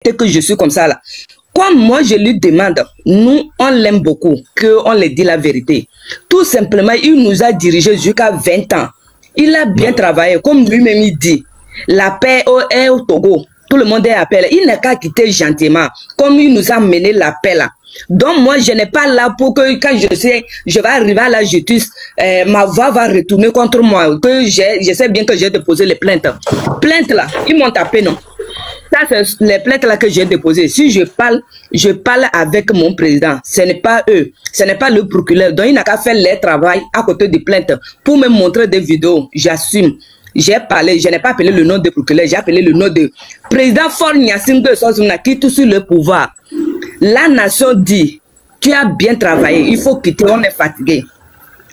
que je suis comme ça là. Comme moi, je lui demande, nous, on l'aime beaucoup, qu'on lui dit la vérité. Tout simplement, il nous a dirigé jusqu'à 20 ans. Il a bien travaillé, comme lui-même il dit. La paix est au Togo. Tout le monde est à paix. Il n'a qu'à quitter gentiment, comme il nous a mené la paix là. Donc moi, je n'ai pas là pour que quand je sais, je vais arriver à la justice, ma voix va retourner contre moi. Que je sais bien que j'ai déposé les plaintes. Plaintes là, ils m'ont tapé, non? Ça, c'est les plaintes là que j'ai déposées. Si je parle avec mon président. Ce n'est pas eux. Ce n'est pas le procureur. Donc, il n'a qu'à faire leur travail à côté des plaintes pour me montrer des vidéos. J'assume. J'ai parlé, je n'ai pas appelé le nom de procureur, j'ai appelé le nom de président Faure Gnassingbé Sossoumna qui est sur le pouvoir. La nation dit, tu as bien travaillé, il faut quitter, on est fatigué.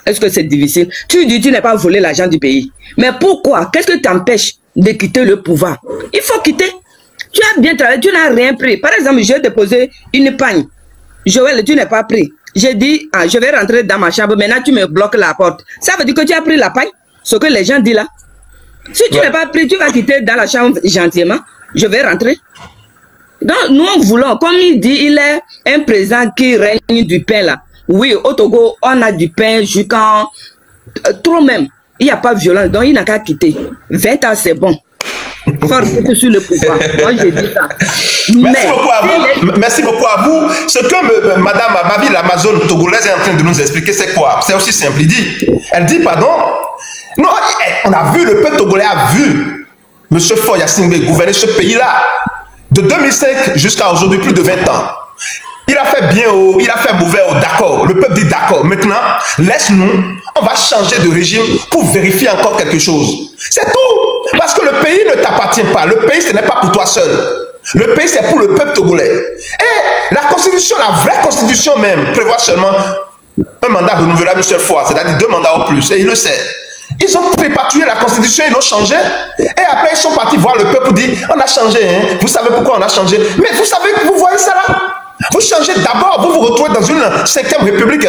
Est-ce que c'est difficile? Tu dis, tu n'as pas volé l'argent du pays. Mais pourquoi? Qu'est-ce que t'empêche de quitter le pouvoir? Il faut quitter. Tu as bien travaillé, tu n'as rien pris. Par exemple, j'ai déposé une pagne. Joël, tu n'as pas pris. J'ai dit, ah, je vais rentrer dans ma chambre, maintenant tu me bloques la porte. Ça veut dire que tu as pris la pagne? Ce que les gens disent là. Si tu n'as pas pris, tu vas quitter dans la chambre gentiment. Je vais rentrer. Donc, nous en voulons, comme il dit, il est un président qui règne du pain là. Oui, au Togo, on a du pain jusqu'à trop même. Il n'y a pas de violence, donc il n'a qu'à quitter. 20 ans, c'est bon. Fort sur le pouvoir. Moi, je dis ça. Merci beaucoup à vous. Ce que Madame Mavi, l'Amazone togolaise, est en train de nous expliquer, c'est quoi? C'est aussi simple. Il dit, elle dit, pardon. Non, on a vu, le peuple togolais a vu M. Faure Gnassingbé gouverner ce pays-là de 2005 jusqu'à aujourd'hui, plus de 20 ans. Il a fait bien haut, il a fait mauvais haut, d'accord. Le peuple dit d'accord. Maintenant, laisse-nous, on va changer de régime pour vérifier encore quelque chose. C'est tout. Parce que le pays ne t'appartient pas. Le pays, ce n'est pas pour toi seul. Le pays, c'est pour le peuple togolais. Et la constitution, la vraie constitution même, prévoit seulement un mandat renouvelable une seule fois, c'est-à-dire 2 mandats au plus. Et il le sait. Ils ont préparé la constitution, ils l'ont changé. Et après, ils sont partis voir le peuple pour dire, on a changé. Hein? Vous savez pourquoi on a changé? Mais vous savez que vous voyez ça là? Vous changez d'abord, vous vous retrouvez dans une 5e république.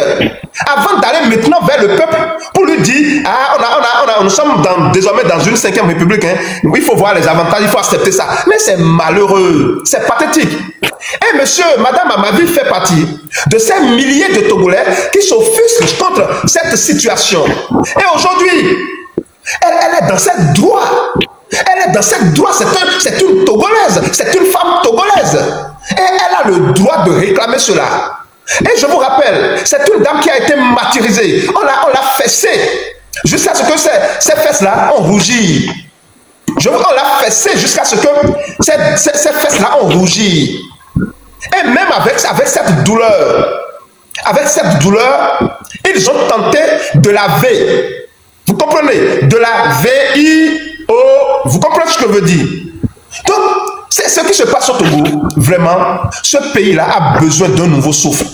Avant d'aller maintenant vers le peuple pour lui dire, ah, nous sommes désormais dans une 5e république. Hein. Il faut voir les avantages, il faut accepter ça. Mais c'est malheureux, c'est pathétique. Et monsieur, madame Amavi fait partie de ces milliers de Togolais qui s'offusquent contre cette situation. Et aujourd'hui, elle est dans cette droit. Elle est dans cette droit, c'est une Togolaise, c'est une femme togolaise. Et elle a le droit de réclamer cela. Et je vous rappelle, c'est une dame qui a été martyrisée. On l'a fessée. Jusqu'à ce que ces fesses-là ont rougi. On l'a fessée jusqu'à ce que ces fesses-là ont rougi. Et même avec cette douleur, ils ont tenté de la laver. Vous comprenez? De la V-I-O. Vous comprenez ce que je veux dire? Donc, c'est ce qui se passe au Togo. Vraiment, ce pays-là a besoin d'un nouveau souffle.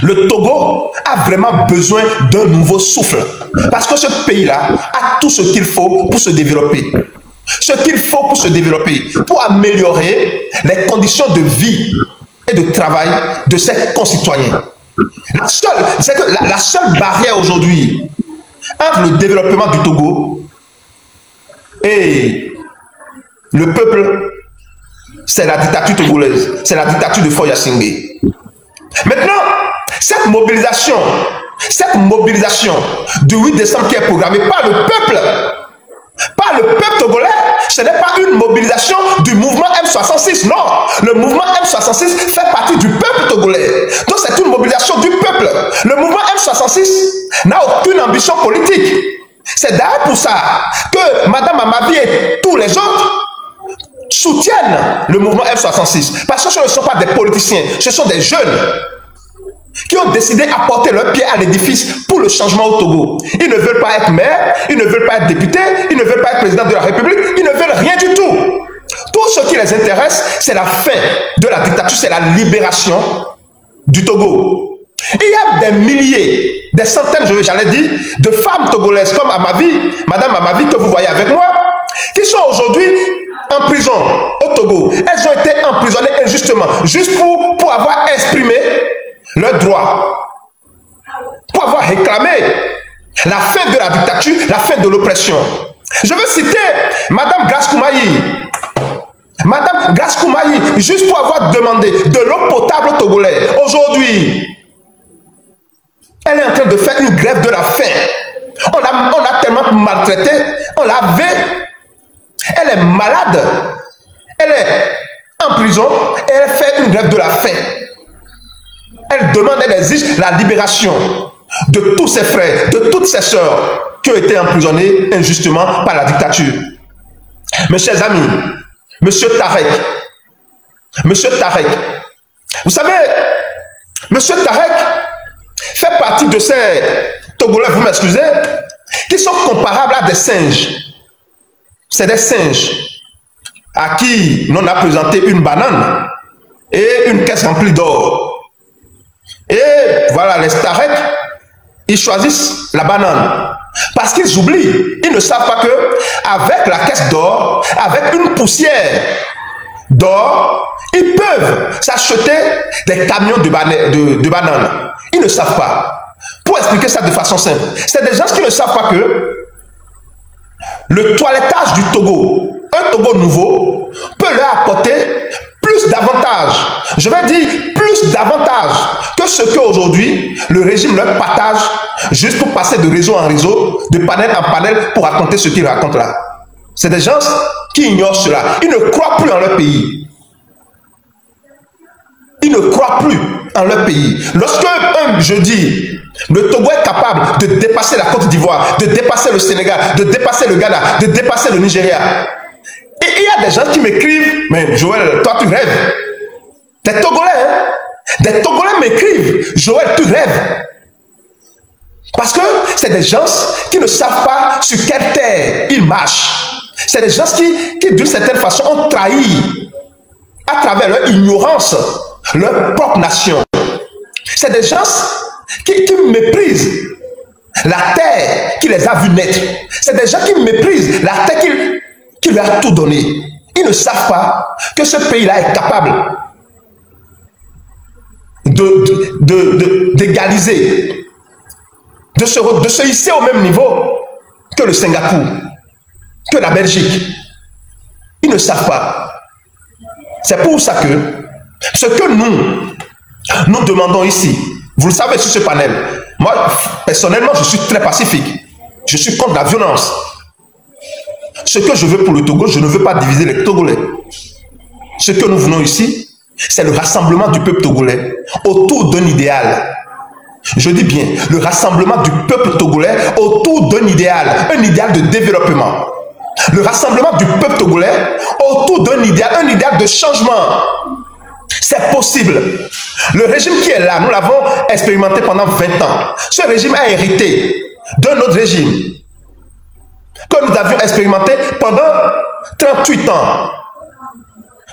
Le Togo a vraiment besoin d'un nouveau souffle. Parce que ce pays-là a tout ce qu'il faut pour se développer. Ce qu'il faut pour se développer, pour améliorer les conditions de vie et de travail de ses concitoyens. La seule barrière aujourd'hui entre le développement du Togo et le peuple, c'est la dictature togolaise, c'est la dictature de Faure Gnassingbé. Maintenant, cette mobilisation du 8 décembre qui est programmée par le peuple togolais, ce n'est pas une mobilisation du mouvement M66, non. Le mouvement M66 fait partie du peuple togolais. Donc c'est une mobilisation du peuple. Le mouvement M66 n'a aucune ambition politique. C'est d'ailleurs pour ça que Madame Amavi et tous les autres soutiennent le mouvement M66. Parce que ce ne sont pas des politiciens, ce sont des jeunes qui ont décidé d'apporter leur pied à l'édifice pour le changement au Togo. Ils ne veulent pas être maire, ils ne veulent pas être député, ils ne veulent pas être président de la République, ils ne veulent rien du tout. Tout ce qui les intéresse, c'est la fin de la dictature, c'est la libération du Togo. Il y a des milliers, des centaines, j'allais dire, de femmes togolaises comme Amavi, Madame Amavi, que vous voyez avec moi, qui sont aujourd'hui en prison au Togo. Elles ont été emprisonnées injustement, juste pour avoir exprimé leurs droits, pour avoir réclamé la fin de la dictature, la fin de l'oppression. Je veux citer Madame Grace Koumaï, Madame Grace Koumaï, juste pour avoir demandé de l'eau potable aux Togolais, aujourd'hui, elle est en train de faire une grève de la faim. On l'a tellement maltraité, on l'a vu. Elle est malade. Elle est en prison et elle fait une grève de la faim. Elle demande, elle exige la libération de tous ses frères, de toutes ses sœurs qui ont été emprisonnés injustement par la dictature. Mes chers amis, Monsieur Tarek, vous savez, Monsieur Tarek fait partie de ces Togolais, vous m'excusez, qui sont comparables à des singes. C'est des singes à qui l'on a présenté une banane et une caisse remplie d'or. Et voilà, les Tarek, ils choisissent la banane. Parce qu'ils oublient, ils ne savent pas que avec la caisse d'or, avec une poussière d'or, ils peuvent s'acheter des camions de bananes. Ils ne savent pas. Pour expliquer ça de façon simple, c'est des gens qui ne savent pas que le toilettage du Togo, un Togo nouveau, peut leur apporter plus d'avantages. Je vais dire plus d'avantages que ce qu'aujourd'hui le régime leur partage juste pour passer de réseau en réseau, de panel en panel pour raconter ce qu'ils racontent là. C'est des gens qui ignorent cela. Ils ne croient plus en leur pays. Ils ne croient plus en leur pays. Lorsque, je dis, le Togo est capable de dépasser la Côte d'Ivoire, de dépasser le Sénégal, de dépasser le Ghana, de dépasser le Nigeria. Et il y a des gens qui m'écrivent, mais Joël, toi tu rêves. Des Togolais, hein? Des Togolais m'écrivent, Joël, tu rêves. Parce que c'est des gens qui ne savent pas sur quelle terre ils marchent. C'est des gens qui d'une certaine façon, ont trahi à travers leur ignorance leur propre nation. C'est des gens qui méprisent la terre qui les a vus naître. C'est des gens qui méprisent la terre qui leur a tout donné. Ils ne savent pas que ce pays-là est capable d'égaliser, de se hisser au même niveau que le Singapour, que la Belgique. Ils ne savent pas. C'est pour ça que ce que nous demandons ici, vous le savez sur ce panel, moi personnellement je suis très pacifique, je suis contre la violence. Ce que je veux pour le Togo, je ne veux pas diviser les Togolais. Ce que nous voulons ici, c'est le rassemblement du peuple togolais autour d'un idéal. Je dis bien, le rassemblement du peuple togolais autour d'un idéal, un idéal de développement. Le rassemblement du peuple togolais autour d'un idéal, un idéal de changement. C'est possible. Le régime qui est là, nous l'avons expérimenté pendant 20 ans. Ce régime a hérité d'un autre régime que nous avions expérimenté pendant 38 ans.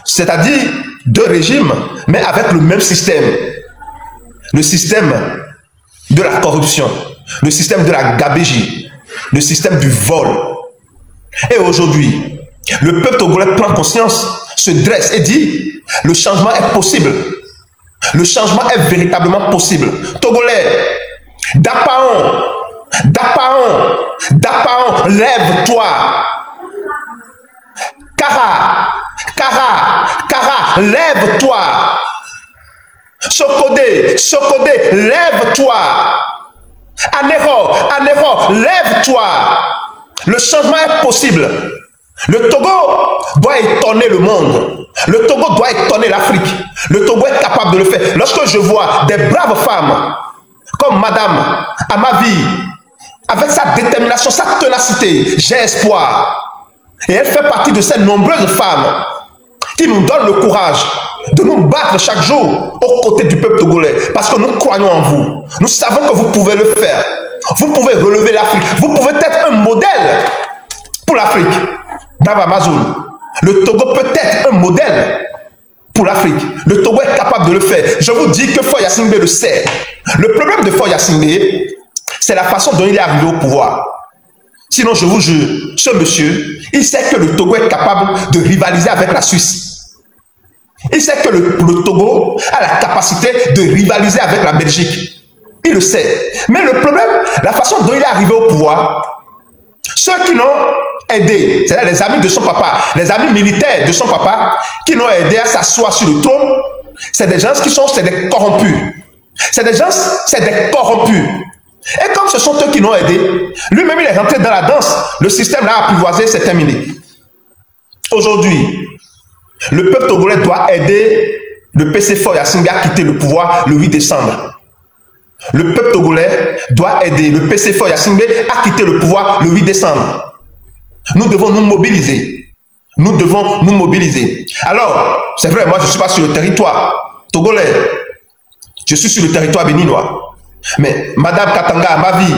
C'est-à-dire deux régimes, mais avec le même système. Le système de la corruption, le système de la gabegie, le système du vol. Et aujourd'hui, le peuple togolais prend conscience, se dresse et dit, le changement est possible. Le changement est véritablement possible. Togolais, Dapaon, lève-toi. Kara, lève-toi. Sokodé, lève-toi. Anéro, lève-toi. Le changement est possible. Le Togo doit étonner le monde. Le Togo doit étonner l'Afrique. Le Togo est capable de le faire. Lorsque je vois des braves femmes comme Madame Amavi, avec sa détermination, sa ténacité, j'ai espoir. Et elle fait partie de ces nombreuses femmes qui nous donnent le courage de nous battre chaque jour aux côtés du peuple togolais. Parce que nous croyons en vous. Nous savons que vous pouvez le faire. Vous pouvez relever l'Afrique. Vous pouvez être un modèle pour l'Afrique. Dans Amazon, le Togo peut être un modèle pour l'Afrique. Le Togo est capable de le faire. Je vous dis que Faure Gnassingbé le sait. Le problème de Faure Gnassingbé, c'est la façon dont il est arrivé au pouvoir. Sinon, je vous jure, ce monsieur, il sait que le Togo est capable de rivaliser avec la Suisse. Il sait que le Togo a la capacité de rivaliser avec la Belgique. Il le sait. Mais le problème, la façon dont il est arrivé au pouvoir, ceux qui n'ont aidé, c'est-à-dire les amis de son papa, les amis militaires de son papa, qui l'ont aidé à s'asseoir sur le trône, c'est des gens qui sont des corrompus. C'est des gens, c'est des corrompus. Et comme ce sont eux qui l'ont aidé, lui-même il est rentré dans la danse, le système l'a apprivoisé, c'est terminé. Aujourd'hui, le peuple togolais doit aider le PCFO Yacine à quitter le pouvoir le 8 décembre. Le peuple togolais doit aider le PCFO Yacine à quitter le pouvoir le 8 décembre. Nous devons nous mobiliser. Nous devons nous mobiliser. Alors, c'est vrai, moi je ne suis pas sur le territoire togolais. Je suis sur le territoire béninois. Mais Madame Katanga, ma vie,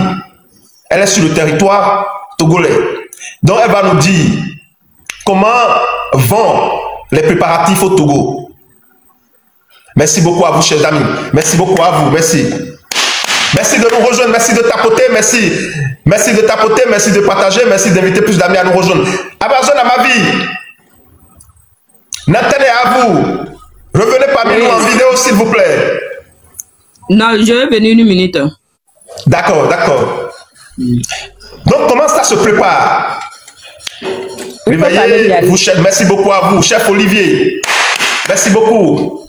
elle est sur le territoire togolais. Donc elle va nous dire comment vont les préparatifs au Togo. Merci beaucoup à vous, chers amis. Merci beaucoup à vous. Merci. Merci de nous rejoindre. Merci de tapoter. Merci. Merci de tapoter. Merci de partager. Merci d'inviter plus d'amis à nous rejoindre. Amazon à ma vie. Nathan est à vous. Revenez parmi nous en vidéo, s'il vous plaît. Non, je vais venir une minute. D'accord, d'accord. Donc, comment ça se prépare? Réveillez, vous, chef. Merci beaucoup à vous, chef Olivier. Merci beaucoup.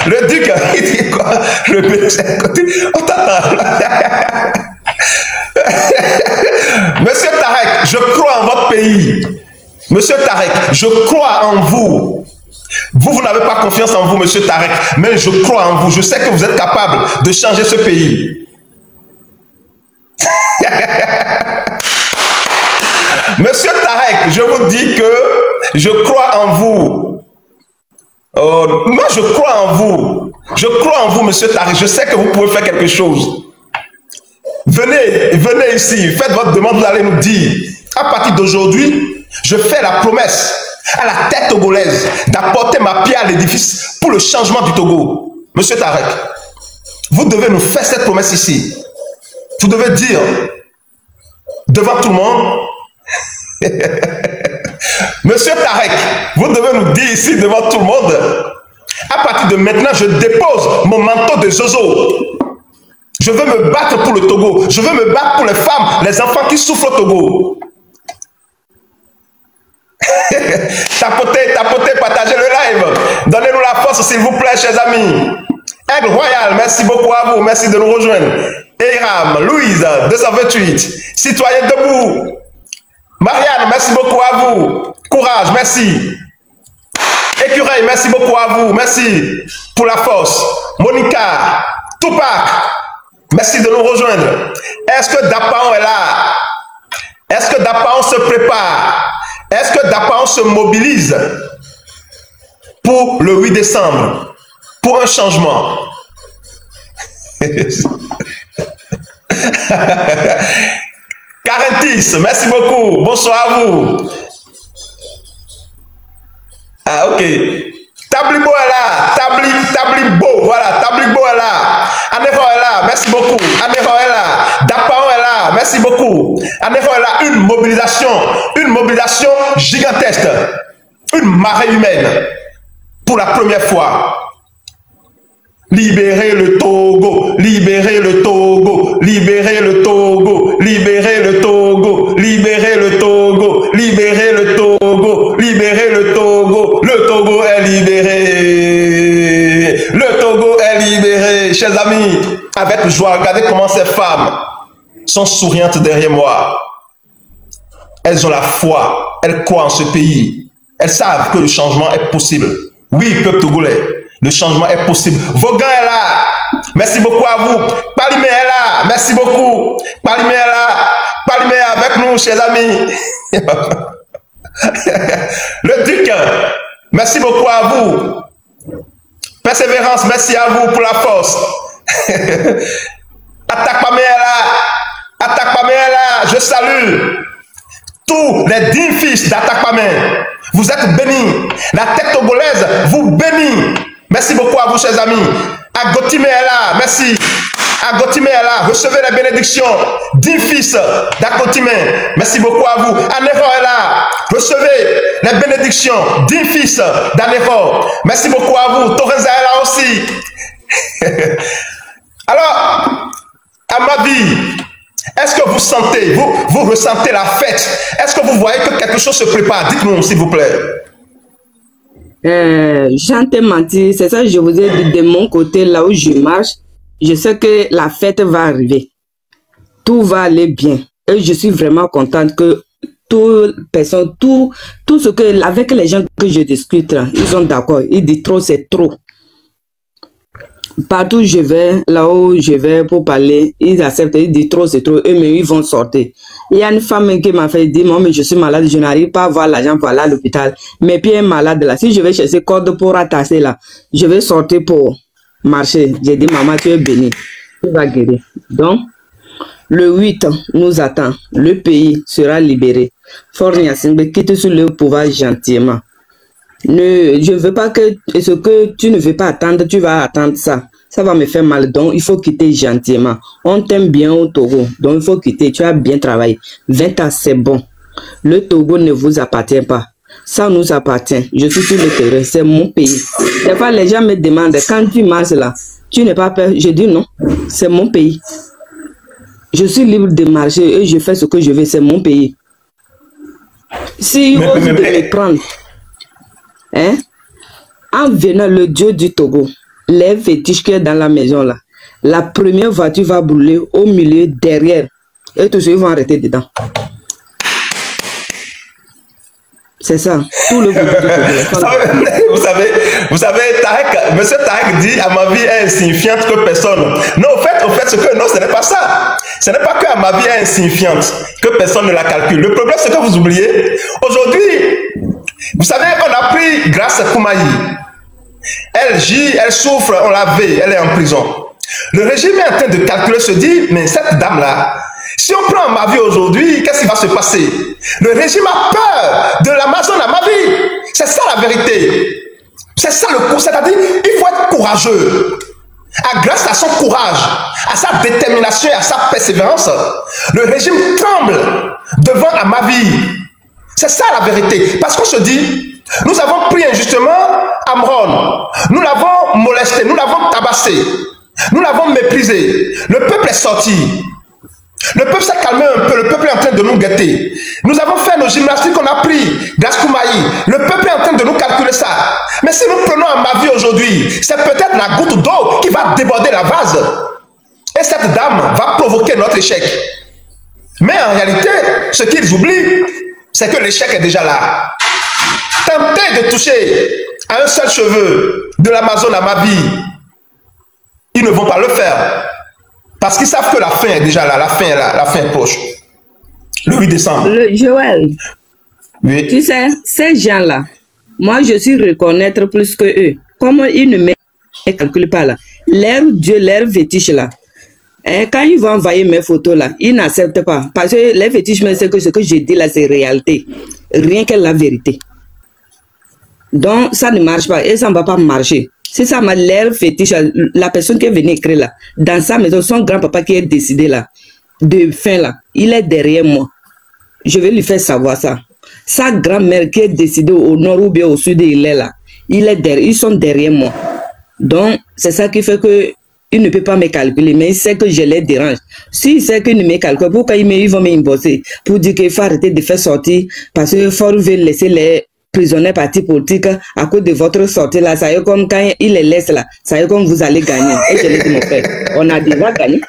Le duc, il dit quoi? Le médecin, on t'attend. Monsieur Tarek, je crois en votre pays. Monsieur Tarek, je crois en vous. Vous n'avez pas confiance en vous, monsieur Tarek, mais je crois en vous. Je sais que vous êtes capable de changer ce pays. Monsieur Tarek, je vous dis que je crois en vous. Moi, je crois en vous. Je crois en vous, monsieur Tarek. Je sais que vous pouvez faire quelque chose. Venez, venez ici. Faites votre demande, vous allez nous dire. À partir d'aujourd'hui, je fais la promesse à la tête togolaise d'apporter ma pierre à l'édifice pour le changement du Togo. Monsieur Tarek, vous devez nous faire cette promesse ici. Vous devez dire devant tout le monde, monsieur Tarek, vous devez nous dire ici devant tout le monde, à partir de maintenant, je dépose mon manteau de Zozo. Je veux me battre pour le Togo. Je veux me battre pour les femmes, les enfants qui souffrent au Togo. Tapotez, tapotez, partagez le live. Donnez-nous la force, s'il vous plaît, chers amis. Aigle Royal, merci beaucoup à vous. Merci de nous rejoindre. Eiram, Louise, 228. Citoyen debout. Marianne, merci beaucoup à vous. Courage, merci. Écureuil, merci beaucoup à vous. Merci pour la force. Monica, Tupac, merci de nous rejoindre. Est-ce que Dapaon est là? Est-ce que Dapaon se prépare? Est-ce que Dapaon se mobilise pour le 8 décembre, pour un changement? Carentis, merci beaucoup. Bonsoir à vous. Ah, ok. Tablibo est là. Tablibo, voilà. Tablibo est là. Anéro est là. Merci beaucoup. Anéro est là. Dapaon est là. Merci beaucoup. Anéro est là. Une mobilisation gigantesque. Une marée humaine. Pour la première fois. Libérer le Togo, libérer le Togo, libérer le Togo, libérer le Togo, libérer le Togo, libérer le Togo, libérer le Togo. Le Togo est libéré. Le Togo est libéré. Chers amis, avec joie, regardez comment ces femmes sont souriantes derrière moi. Elles ont la foi, elles croient en ce pays. Elles savent que le changement est possible. Oui, peuple togolais. Le changement est possible. Vaughan est là. Merci beaucoup à vous. Palimé est là. Merci beaucoup. Palimé est là. Palimé est avec nous, chers amis. Le duc, merci beaucoup à vous. Persévérance, merci à vous pour la force. Attaque Pamé est là. Attaque Pamé est là. Je salue tous les 10 fils d'Attaque Pamé. Vous êtes bénis. La tête togolaise vous bénit. Merci beaucoup à vous, chers amis. Agotime est là. Merci. Agotime est là. Recevez les bénédictions. 10 fils d'Agotime. Merci beaucoup à vous. Anéro est là. Recevez les bénédictions. 10 fils d'Anéro. Merci beaucoup à vous. Torenza est là aussi. Alors, 10 fils d'Attaque Pamé. Vous êtes bénis. La tête togolaise vous bénit. Merci beaucoup à vous, chers amis. Agotime est là. Merci. Agotime est là. Recevez les bénédictions. 10 fils d'Anéro. Merci beaucoup à vous. Torenza est là aussi. Merci beaucoup à vous. Torenza est là aussi. à ma vie, est-ce que vous sentez, vous ressentez la fête? Est-ce que vous voyez que quelque chose se prépare? Dites-nous, s'il vous plaît. Jean te menti, c'est ça que je vous ai dit de mon côté, là où je marche, je sais que la fête va arriver. Tout va aller bien. Et je suis vraiment contente que toute personne, tout ce que, avec les gens que je discute, là, ils sont d'accord. Ils disent trop, c'est trop. Partout où je vais, là où je vais pour parler, ils acceptent, ils disent trop, c'est trop, eux, mais ils vont sortir. Il y a une femme qui m'a fait dire, moi, mais je suis malade, je n'arrive pas à avoir l'argent pour aller à l'hôpital. Mes pieds sont malades là. Si je vais chercher corde pour ratasser là, je vais sortir pour marcher. J'ai dit, maman, tu es bénie. Tu vas guérir. Donc, le 8 nous attend. Le pays sera libéré. Fort Gnassingbé quitte sur le pouvoir gentiment. Je ne veux pas que ce que tu ne veux pas attendre, tu vas attendre ça. Ça va me faire mal, donc il faut quitter gentiment. On t'aime bien au Togo, donc il faut quitter. Tu as bien travaillé. 20 ans, c'est bon. Le Togo ne vous appartient pas. Ça nous appartient. Je suis sur le terrain, c'est mon pays. Des fois, les gens me demandent, quand tu marches là, tu n'es pas peur? Je dis non, c'est mon pays. Je suis libre de marcher et je fais ce que je veux, c'est mon pays. Si ils osent de me prendre, hein, en venant le Dieu du Togo, les fétiches qui est dans la maison là, la première voiture va brûler au milieu, derrière, et tous ceux vont arrêter dedans. C'est ça, tout le vous savez, monsieur Tarek dit à ma vie est insignifiante que personne. Non, au fait, ce n'est pas ça. Ce n'est pas que à ma vie est insignifiante que personne ne la calcule. Le problème, c'est que vous oubliez. Aujourd'hui, vous savez, on a pris grâce à Koumaï. Elle gît, elle souffre, on l'a vue, elle est en prison. Le régime est en train de calculer, se dit, mais cette dame-là, si on prend ma vie aujourd'hui, qu'est-ce qui va se passer? Le régime a peur de l'Amazon à ma vie. C'est ça la vérité. C'est ça le coup. C'est-à-dire, il faut être courageux. Grâce à son courage, à sa détermination et à sa persévérance, le régime tremble devant à ma vie. C'est ça la vérité. Parce qu'on se dit, nous avons pris injustement Amron. Nous l'avons molesté, nous l'avons tabassé. Nous l'avons méprisé. Le peuple est sorti. Le peuple s'est calmé un peu, le peuple est en train de nous guetter. Nous avons fait nos gymnastiques qu'on a pris, Gaskoumaï. Le peuple est en train de nous calculer ça. Mais si nous prenons à ma vie aujourd'hui, c'est peut-être la goutte d'eau qui va déborder la vase. Et cette dame va provoquer notre échec. Mais en réalité, ce qu'ils oublient, c'est que l'échec est déjà là. Tenter de toucher à un seul cheveu de l'Amazon à ma vie, ils ne vont pas le faire. Parce qu'ils savent que la fin est déjà là, la fin est là, la fin est proche. Le 8 décembre. Joël, oui. Tu sais, ces gens-là, moi je suis reconnaître plus que eux. Comment ils ne me calculent pas là? Leur Dieu, leur fétiche là. Et quand ils vont envoyer mes photos là, ils n'acceptent pas. Parce que les fétiches, c'est que ce que je dis là, c'est réalité. Rien que la vérité. Donc ça ne marche pas et ça ne va pas marcher. Si ça m'a l'air fétiche, la personne qui est venue écrire là, dans sa maison, son grand-papa qui est décidé là, de fin là, il est derrière moi. Je vais lui faire savoir ça. Sa grand-mère qui est décidée au nord ou bien au sud, il est là. Il est derrière, ils sont derrière moi. Donc, c'est ça qui fait que il ne peut pas me calculer, mais il sait que je les dérange. S'il sait qu'il ne me calcule, pourquoi ils vont m'imposer? Pour dire qu'il faut arrêter de faire sortir, parce qu'il faut laisser les prisonniers partis politiques à cause de votre sortie là. Ça y est comme quand il les laisse là, ça y est comme vous allez gagner. Et je l'ai dit mon frère, on a déjà gagné.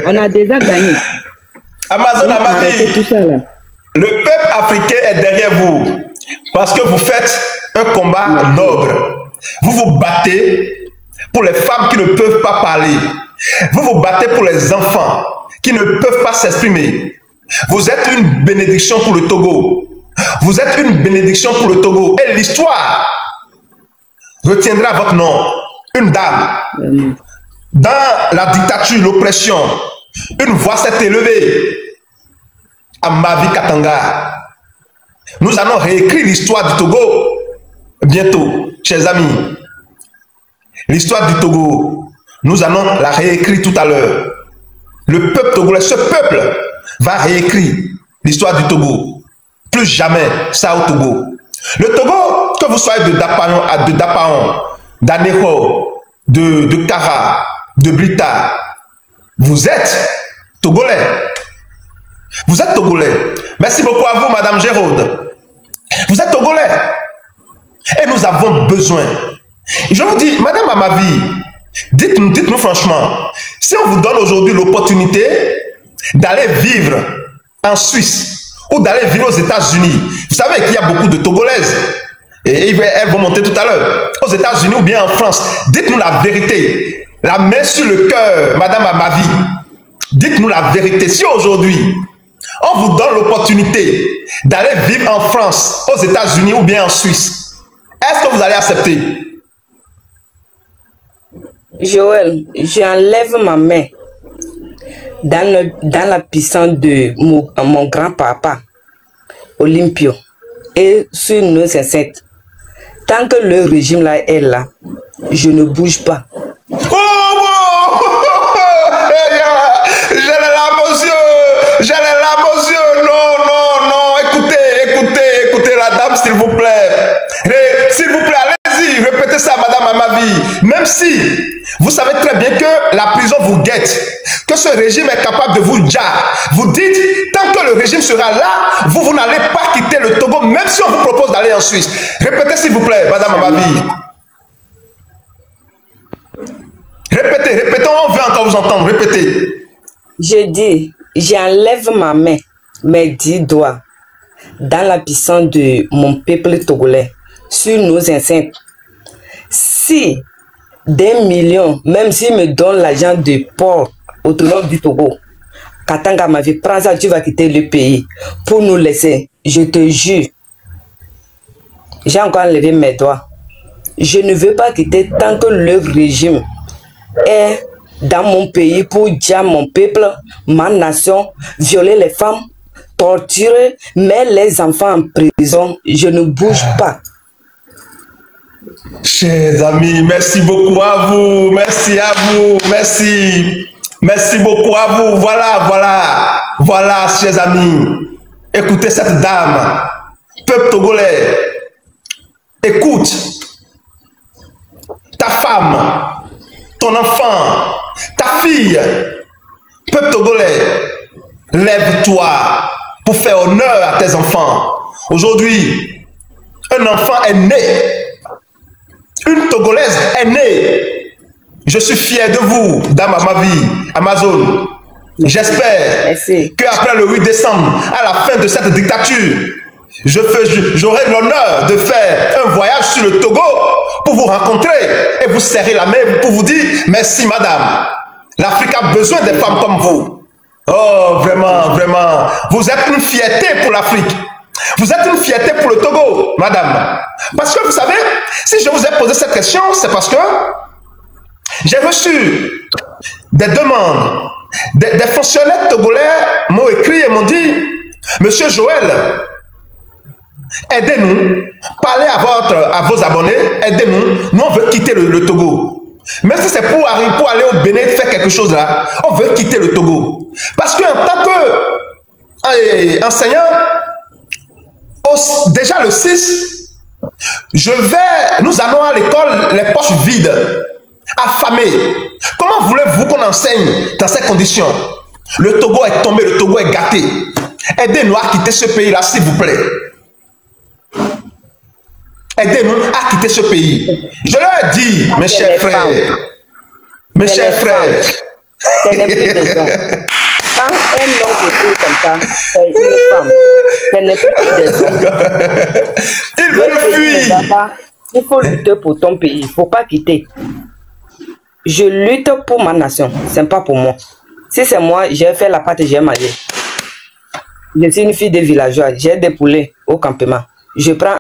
On a déjà gagné. Amazon a ma vie. Le peuple africain est derrière vous parce que vous faites un combat noble. Vous vous battez pour les femmes qui ne peuvent pas parler. Vous vous battez pour les enfants qui ne peuvent pas s'exprimer. Vous êtes une bénédiction pour le Togo. Vous êtes une bénédiction pour le Togo. Et l'histoire retiendra votre nom. Une dame. Dans la dictature, l'oppression, une voix s'est élevée. À Mavi Katanga. Nous allons réécrire l'histoire du Togo bientôt, chers amis. L'histoire du Togo, nous allons la réécrire tout à l'heure. Le peuple togolais, ce peuple va réécrire l'histoire du Togo. Plus jamais ça au Togo. Le Togo, que vous soyez de Dapaon, d'Aneho, de Kara, de Brita, Vous êtes Togolais. Vous êtes Togolais. Merci beaucoup à vous, Madame Géraude. Vous êtes Togolais. Et nous avons besoin. Je vous dis, Madame Amavi, dites-nous franchement, si on vous donne aujourd'hui l'opportunité d'aller vivre en Suisse ou d'aller vivre aux États-Unis, vous savez qu'il y a beaucoup de Togolaises, et elles vont monter tout à l'heure, aux États-Unis ou bien en France. Dites-nous la vérité, la main sur le cœur, Madame Amavi. Dites-nous la vérité. Si aujourd'hui, on vous donne l'opportunité d'aller vivre en France, aux États-Unis ou bien en Suisse, est-ce que vous allez accepter? Joël, j'enlève ma main dans la puissance de mon grand-papa, Olympio, et sur nos ancêtres. Tant que le régime là est là, je ne bouge pas. J'ai les larmes aux yeux. Non. Écoutez la dame, s'il vous plaît. S'il vous plaît, allez-y, répétez ça, Madame Amavi. Même si vous savez très bien que la prison vous guette, que ce régime est capable de vous dire, vous dites, tant que le régime sera là, vous n'allez pas quitter le Togo, même si on vous propose d'aller en Suisse. Répétez, s'il vous plaît, Madame Amavi. Répétez, on veut encore vous entendre, répétez. Je dis, j'enlève ma main, mes 10 doigts, dans la puissance de mon peuple togolais, sur nos enceintes. Si des millions, même s'ils me donnent l'argent de port autonome du Togo, Katanga ma vie, prends ça, tu vas quitter le pays pour nous laisser. Je te jure, j'ai encore enlevé mes doigts. Je ne veux pas quitter tant que le régime est dans mon pays pour dire mon peuple, ma nation, violer les femmes, torturer, mettre les enfants en prison. Je ne bouge pas. Chers amis, merci beaucoup à vous. Merci à vous. Merci beaucoup à vous. Voilà, chers amis. Écoutez cette dame. Peuple togolais, écoute. Ta femme, ton enfant, ta fille, peuple togolais, lève-toi pour faire honneur à tes enfants. Aujourd'hui, un enfant est né. Une Togolaise est née. Je suis fier de vous, Dame Amavi, Amazon. J'espère qu'après le 8 décembre, à la fin de cette dictature, j'aurai l'honneur de faire un voyage sur le Togo pour vous rencontrer et vous serrer la main pour vous dire merci, madame. L'Afrique a besoin des femmes comme vous. Oh, vraiment, vous êtes une fierté pour l'Afrique. Vous êtes une fierté pour le Togo, madame. Parce que vous savez, si je vous ai posé cette question, c'est parce que j'ai reçu des demandes. Des fonctionnaires togolais m'ont écrit et m'ont dit, Monsieur Joël, aidez-nous, parlez à vos abonnés, aidez-nous, nous on veut quitter le Togo. Même si c'est pour aller au Bénin faire quelque chose là, on veut quitter le Togo. Parce qu'en tant qu'enseignant, déjà le 6, nous allons à l'école les poches vides, affamés. Comment voulez-vous qu'on enseigne dans ces conditions? Le Togo est tombé, le Togo est gâté. Aidez-nous à quitter ce pays-là, s'il vous plaît. Aidez-nous à quitter ce pays. Je leur ai dit, mes chers frères, ce n'est plus des hommes. Quand un homme est comme ça, c'est une femme. Ce n'est plus des hommes. Il veut fuir. Il faut lutter pour ton pays. Il ne faut pas quitter. Je lutte pour ma nation. Ce n'est pas pour moi. Si c'est moi, j'ai fait la pâte et j'ai mangé. Je suis une fille de villageois. J'ai des poulets au campement. Je prends